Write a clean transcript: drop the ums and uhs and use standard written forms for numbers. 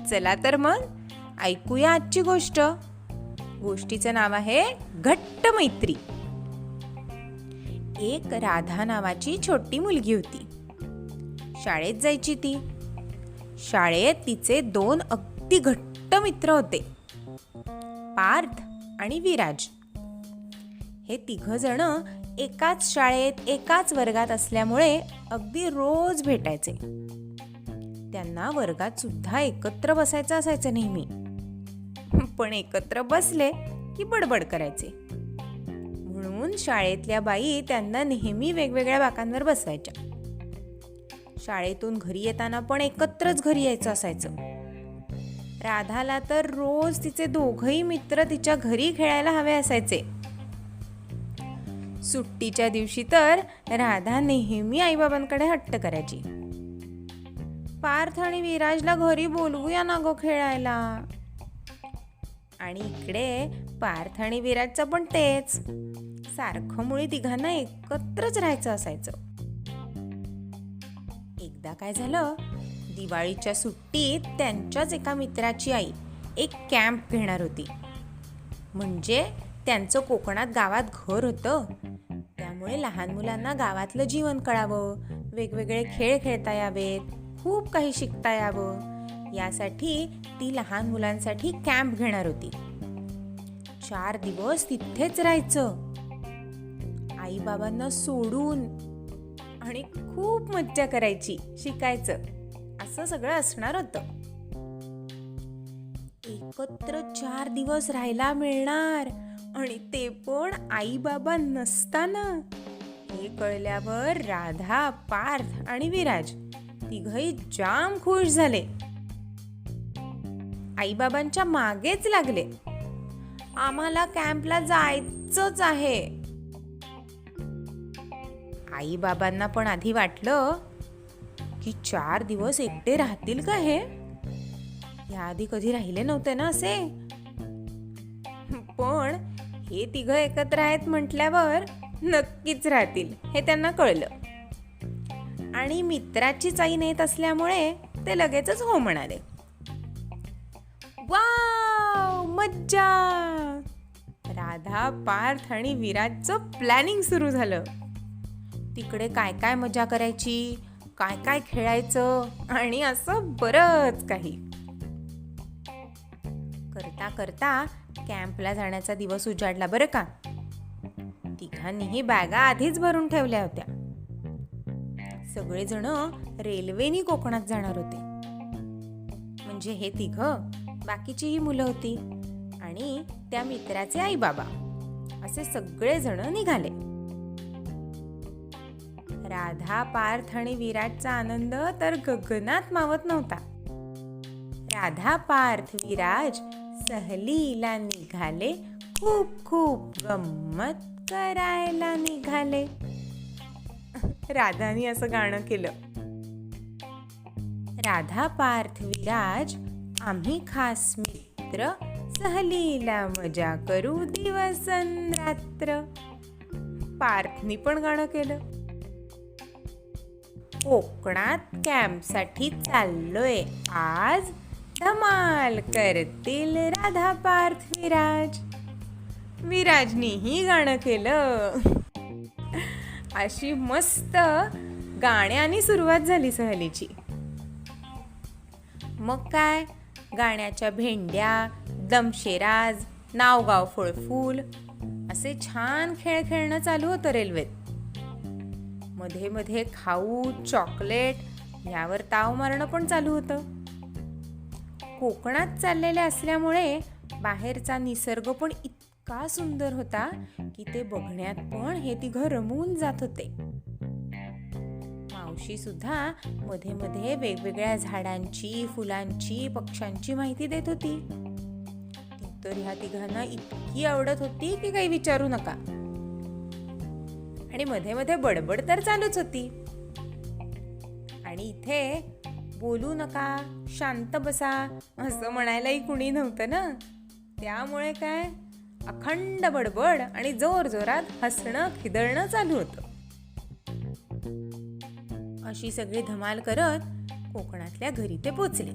चला तर मग ऐकूया आजची गोष्ट. गोष्टीचं नाव आहे घट्ट मैत्री. एक राधा नावाची छोटी मुलगी होती. शाळेत जायची ती. शाळेत तिचे 2 अगदी घट्ट मित्र होते, पार्थ आणि विराज. हे 3 जण एकाच शाळेत एकाच वर्गात असल्यामुळे अगदी रोज भेटायचे. त्यांना वर्गात सुद्धा एकत्र बसायचं असायचं नेहमी. पण एकत्र बसले की बडबड करायचे. म्हणून शाळेतल्या बाई त्यांना नेहमी वेगवेगळ्या बाकांवर बसवायच्या. शाळेतून घरी येताना पण एकत्रच घरी यायचं असायचं. राधाला तर रोज तिचे 2ही मित्र तिच्या घरी खेळायला हवे असायचे. सुट्टीच्या दिवशी तर राधा नेहमी आईबाबांकडे हट्ट करायची, पार्थ आणि विराजला घरी बोलवूया ना गो खेळायला. आणि इकडे पार्थ आणि विराजचं पण तेच, सारखं मुळे तिघांना एकत्रच राहायचं असायचं. एकदा काय झालं, दिवाळीच्या सुट्टीत त्यांच्याच एका मित्राची आई एक कॅम्प घेणार होती. म्हणजे त्यांचं कोकणात गावात घर होतं, त्यामुळे लहान मुलांना गावातलं जीवन कळावं, वेगवेगळे खेळ खेळता यावेत, खूप काही शिकता यावं, यासाठी ती लहान मुलांसाठी कॅम्प घेणार होती. 4 दिवस तिथेच राहायचं, आईबाबांना सोडून, आणि खूप मज्जा करायची, शिकायचं, असं सगळं असणार होतं. एकत्र 4 दिवस राहायला मिळणार, आणि ते पण आई बाबा नसताना. हे कळल्यावर राधा, पार्थ आणि विराज तिघही जाम खुश झाले. आई बाबांच्या मागेच लागले, आम्हाला कॅम्पला जायचंच आहे. आई बाबांना पण आधी वाटलं की 4 दिवस एकटे राहतील का हे, याआधी कधी राहिले नव्हते ना असे. पण हे 3 एकत्र आहेत म्हटल्यावर नक्कीच राहतील हे त्यांना कळलं. आणि मित्राचीच आई नेत असल्यामुळे ते लगेचच हो म्हणाले. वाव, मज्जा! राधा, पार्थ आणि विराजचं प्लॅनिंग सुरू झालं. तिकडे काय काय मजा करायची, काय काय खेळायचं, आणि असं बरंच काही. करता करता कॅम्पला जाण्याचा दिवस उजाडला बरं का. तिघांनीही बॅगा आधीच भरून ठेवल्या होत्या. सगळेजण रेल्वेनी कोकणात जाणार होते. म्हणजे हे 3, बाकीचीही मुलं होती, आणि त्या मित्राचे आई बाबा, असे सगळेजण निघाले. राधा, पार्थ आणि विराजचा आनंद तर गगनात मावत नव्हता. राधा, पार्थ, विराज सहलीला निघाले, खूप खूप गंमत करायला निघाले. राधानी असं गाणं केलं. राधा, पार्थ, विराज आम्ही खास मित्र, सहलीला मजा करू दिवस अन रात्र. पार्थनी पण गाणं केलं. कोकणात कॅम्पसाठी चाललोय आज, धमाल करतील राधा, पार्थ, विराज. विराजनीही गाणं केलं. अशी मस्त गाण्याने सुरुवात झाली सहलीची. मग काय, गाण्याच्या भेंड्या, दमशेराज, नावगाव फळफूल असे छान खेळ खेळणं चालू होतं रेल्वेत. मध्ये मध्ये खाऊ, चॉकलेट यावर ताव मारणं पण चालू होतं. कोकणात चाललेले असल्यामुळे बाहेरचा निसर्ग पण इतका सुंदर होता की ते बघण्यात पण हे 3 रमून जात होते. मावशी सुद्धा मध्ये मध्ये वेगवेगळ्या झाडांची, फुलांची, पक्ष्यांची माहिती देत होती. ती तर ह्या 3घांना इतकी आवडत होती की काही विचारू नका. आणि मध्ये मध्ये बडबड तर चालूच होती. आणि इथे बोलू नका, शांत बसा असं म्हणायलाही कुणी नव्हतं ना. त्यामुळे काय, अखंड बडबड आणि जोर जोरात हसणं खिदळणं चालू होतं. अशी सगळी धमाल करत कोकणातल्या घरी ते पोचले.